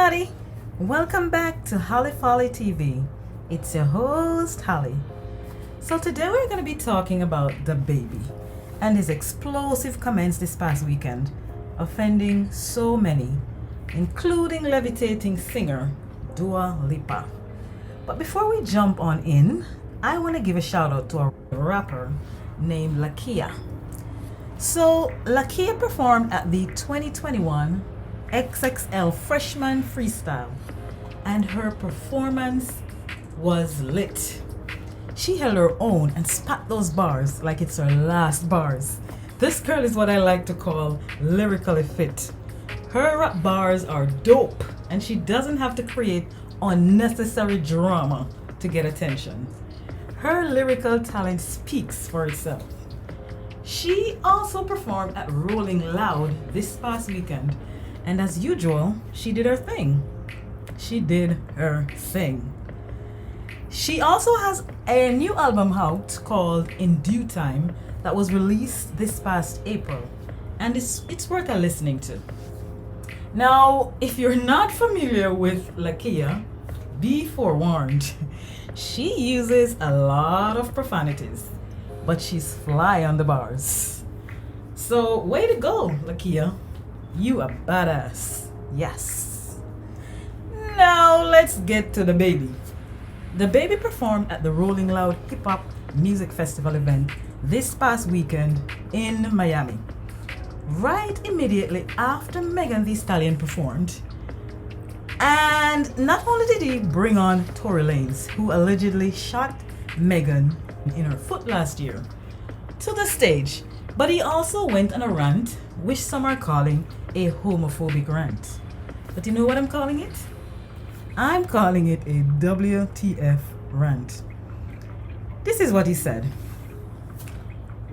everybody, welcome back to HollyFollyTV. It's your host Holly. So today we're going to be talking about DaBaby and his explosive comments this past weekend, offending so many, including levitating singer Dua Lipa. But before we jump on in, I want to give a shout out to a rapper named LakeYah. So LakeYah performed at the 2021 XXL Freshman Freestyle, and her performance was lit. She held her own and spat those bars like it's her last bars. This girl is what I like to call lyrically fit. Her rap bars are dope, and she doesn't have to create unnecessary drama to get attention. Her lyrical talent speaks for itself. She also performed at Rolling Loud this past weekend, and as usual, she did her thing. She did her thing. She also has a new album out called In Due Time that was released this past April, and it's worth a listening to. Now, if you're not familiar with LakeYah, be forewarned. She uses a lot of profanities, but she's fly on the bars. So, way to go, LakeYah. You a badass. Yes. Now, let's get to DaBaby. DaBaby performed at the Rolling Loud Hip Hop Music Festival event this past weekend in Miami. Right immediately after Megan Thee Stallion performed. And not only did he bring on Tory Lanez, who allegedly shot Megan in her foot last year, to the stage, but he also went on a rant, which some are calling a homophobic rant. But you know what I'm calling it? I'm calling it a WTF rant. This is what he said.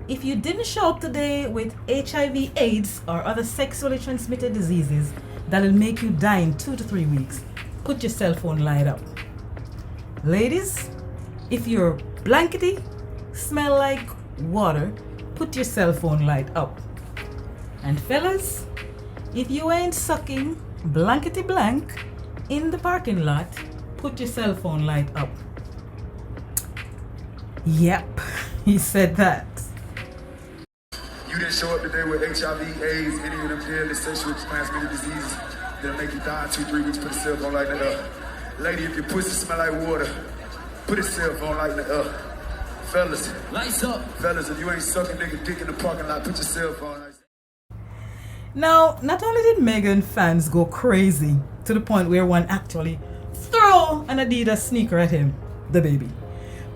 If you didn't show up today with HIV, AIDS, or other sexually transmitted diseases that'll make you die in 2 to 3 weeks, put your cell phone light up. Ladies, if you're blankety, smell like water, put your cell phone light up. And fellas, if you ain't sucking blankety blank in the parking lot, put your cell phone light up. Yep, he said that. You didn't show up today with HIV, AIDS, any of them deadly sexually transmitted diseases that'll make you die in 2 to 3 weeks. Put a cell phone light in the up. Lady, if your pussy smell like water, put a cell phone light in the up. Fellas, lights up. Fellas, if you ain't sucking nigga dick in the parking lot, put your cell phone lights. Now, not only did Megan fans go crazy to the point where one actually threw an Adidas sneaker at him, DaBaby,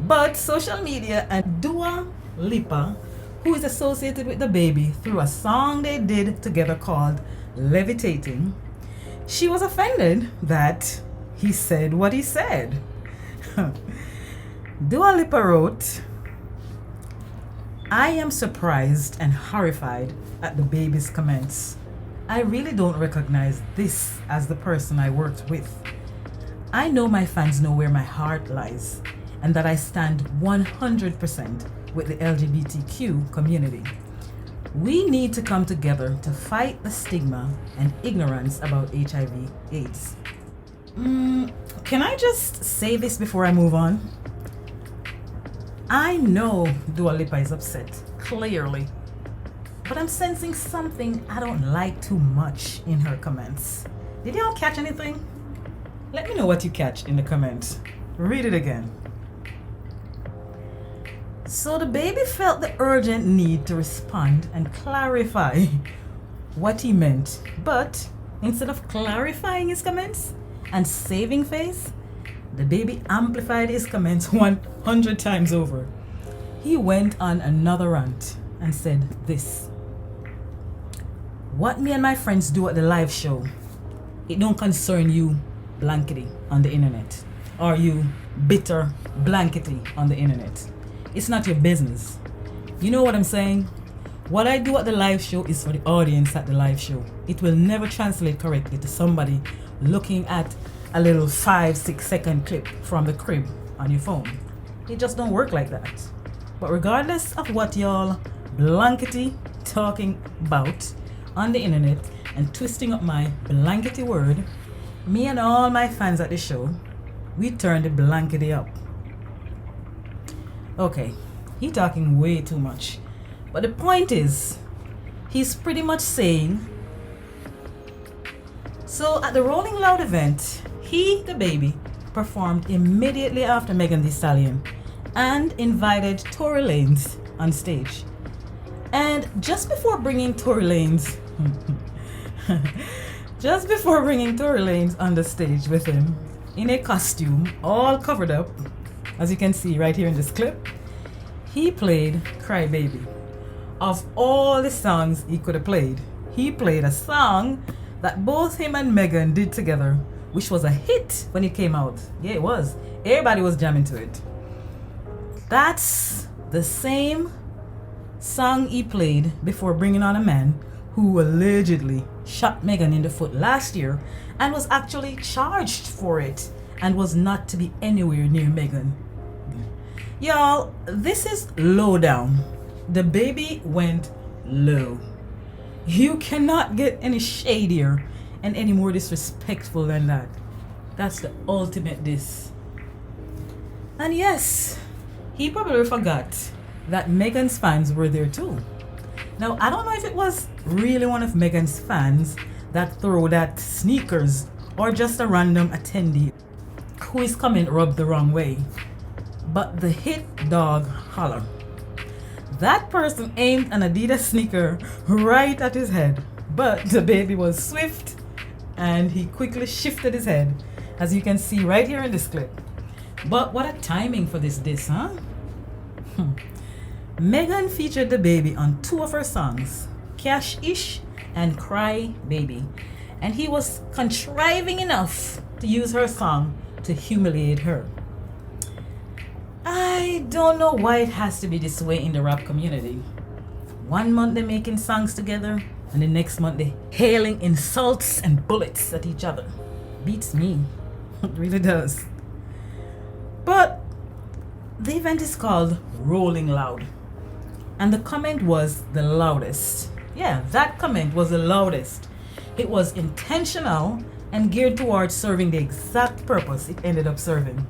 but social media and Dua Lipa, who is associated with DaBaby through a song they did together called Levitating, she was offended that he said what he said. Dua Lipa wrote, "I am surprised and horrified at DaBaby's comments. I really don't recognize this as the person I worked with. I know my fans know where my heart lies and that I stand 100% with the LGBTQ community. We need to come together to fight the stigma and ignorance about HIV AIDS." Can I just say this before I move on? I know Dua Lipa is upset, clearly, but I'm sensing something I don't like too much in her comments. Did y'all catch anything? Let me know what you catch in the comments. Read it again. So DaBaby felt the urgent need to respond and clarify what he meant, but instead of clarifying his comments and saving face, DaBaby amplified his comments 100 times over. He went on another rant and said this: "What me and my friends do at the live show, it don't concern you blankety on the internet, or you bitter blankety on the internet. It's not your business. You know what I'm saying? What I do at the live show is for the audience at the live show. It will never translate correctly to somebody looking at a little 5-6 second clip from the crib on your phone. It just don't work like that. But regardless of what y'all blankety talking about on the internet and twisting up my blankety word, Me and all my fans at the show, we turned the blankety up. Okay, he talking way too much. But the point is, he's pretty much saying, so at the Rolling Loud event, he, DaBaby, performed immediately after Megan Thee Stallion and invited Tory Lanez on stage. And just before bringing Tory Lanez on the stage with him in a costume all covered up, as you can see right here in this clip, he played Cry Baby. Of all the songs he could have played, he played a song that both him and Megan did together, which was a hit when it came out. Yeah, it was. Everybody was jamming to it. That's the same song he played before bringing on a man who allegedly shot Megan in the foot last year and was actually charged for it and was not to be anywhere near Megan. Y'all, this is low down. DaBaby went low. You cannot get any shadier and any more disrespectful than that. That's the ultimate diss. And yes, he probably forgot that Megan's fans were there too. Now, I don't know if it was really one of Megan's fans that threw that sneakers or just a random attendee who is coming rubbed the wrong way. But the hit dog holler. That person aimed an Adidas sneaker right at his head, but DaBaby was swift and he quickly shifted his head, as you can see right here in this clip. But what a timing for this diss, huh? Megan featured DaBaby on 2 of her songs, Cash Ish and Cry Baby, and he was contriving enough to use her song to humiliate her. I don't know why it has to be this way in the rap community. One month they're making songs together, and the next month they're hailing insults and bullets at each other. Beats me. It really does. But the event is called Rolling Loud, and the comment was the loudest. Yeah, that comment was the loudest. It was intentional and geared towards serving the exact purpose it ended up serving.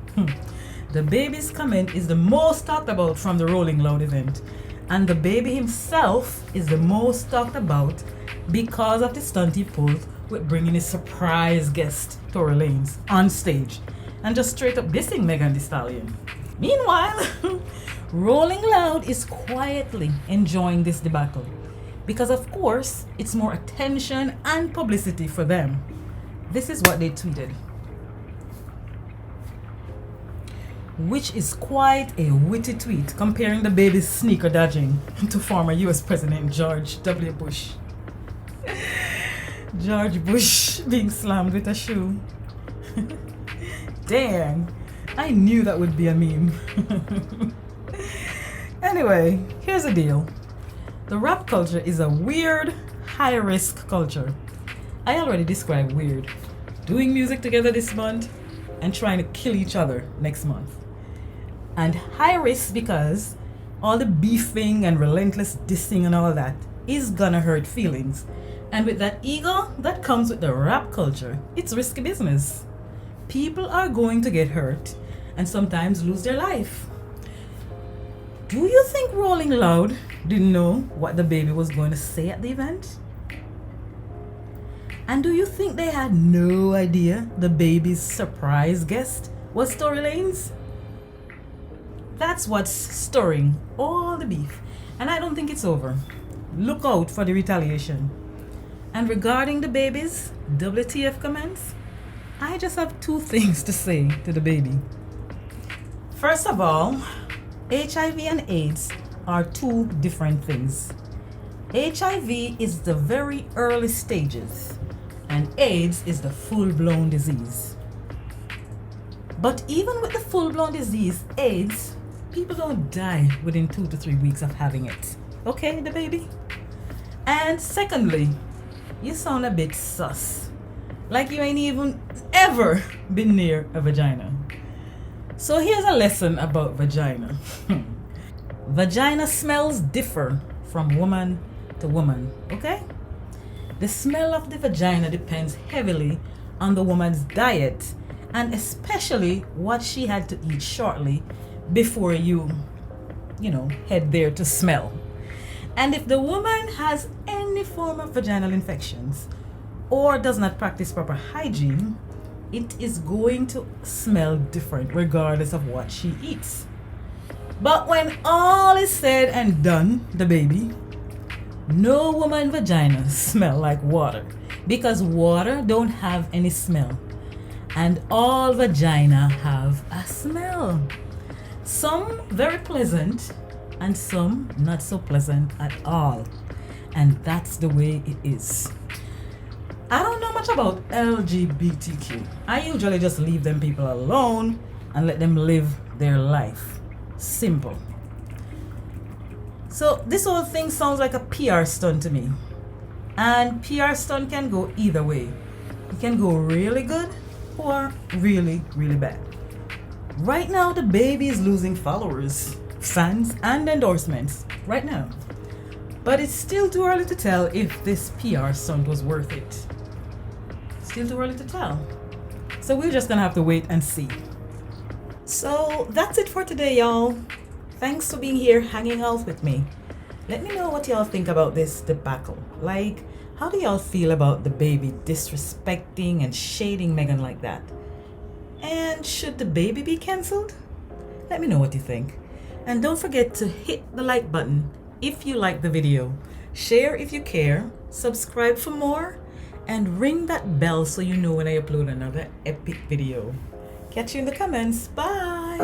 DaBaby's comment is the most talked about from the Rolling Loud event, and DaBaby himself is the most talked about because of the stunt he pulled with bringing his surprise guest, Tory Lanez, on stage and just straight up dissing Megan Thee Stallion. Meanwhile, Rolling Loud is quietly enjoying this debacle because, of course, it's more attention and publicity for them. This is what they tweeted, which is quite a witty tweet comparing DaBaby's sneaker dodging to former US President George W. Bush. George Bush being slammed with a shoe. Dang, I knew that would be a meme. Anyway, here's the deal. The rap culture is a weird, high-risk culture. I already described weird. Doing music together this month and trying to kill each other next month. And high risk because all the beefing and relentless dissing and all that is gonna hurt feelings. And with that ego that comes with the rap culture, it's risky business. People are going to get hurt and sometimes lose their life. Do you think Rolling Loud didn't know what DaBaby was going to say at the event? And do you think they had no idea DaBaby's surprise guest was Tory Lanez? That's what's stirring all the beef, and I don't think it's over. Look out for the retaliation. And regarding DaBaby's WTF comments, I just have 2 things to say to DaBaby. First of all, HIV and AIDS are 2 different things. HIV is the very early stages, and AIDS is the full-blown disease. But even with the full-blown disease, AIDS, people don't die within 2 to 3 weeks of having it. Okay, DaBaby? And secondly, you sound a bit sus. Like you ain't even ever been near a vagina. So here's a lesson about vagina. Vagina smells differ from woman to woman, okay? The smell of the vagina depends heavily on the woman's diet, and especially what she had to eat shortly before you head there to smell. And if the woman has any form of vaginal infections or does not practice proper hygiene, it is going to smell different regardless of what she eats. But when all is said and done, DaBaby, no woman vagina smell like water, because water don't have any smell, and all vagina have a smell. Some very pleasant and some not so pleasant at all, and that's the way it is. I don't know much about LGBTQ. I usually just leave them people alone and let them live their life. Simple. So this whole thing sounds like a PR stunt to me. And PR stunt can go either way. It can go really good or really, really bad. Right now, DaBaby is losing followers, fans, and endorsements right now. But it's still too early to tell if this PR stunt was worth it. Still too early to tell. So we're just gonna have to wait and see. So that's it for today, y'all. Thanks for being here hanging out with me. Let me know what y'all think about this debacle. Like, how do y'all feel about DaBaby disrespecting and shading Megan like that? And should DaBaby be cancelled? Let me know what you think. And don't forget to hit the like button if you like the video. Share if you care. Subscribe for more. And ring that bell so you know when I upload another epic video. Catch you in the comments. Bye!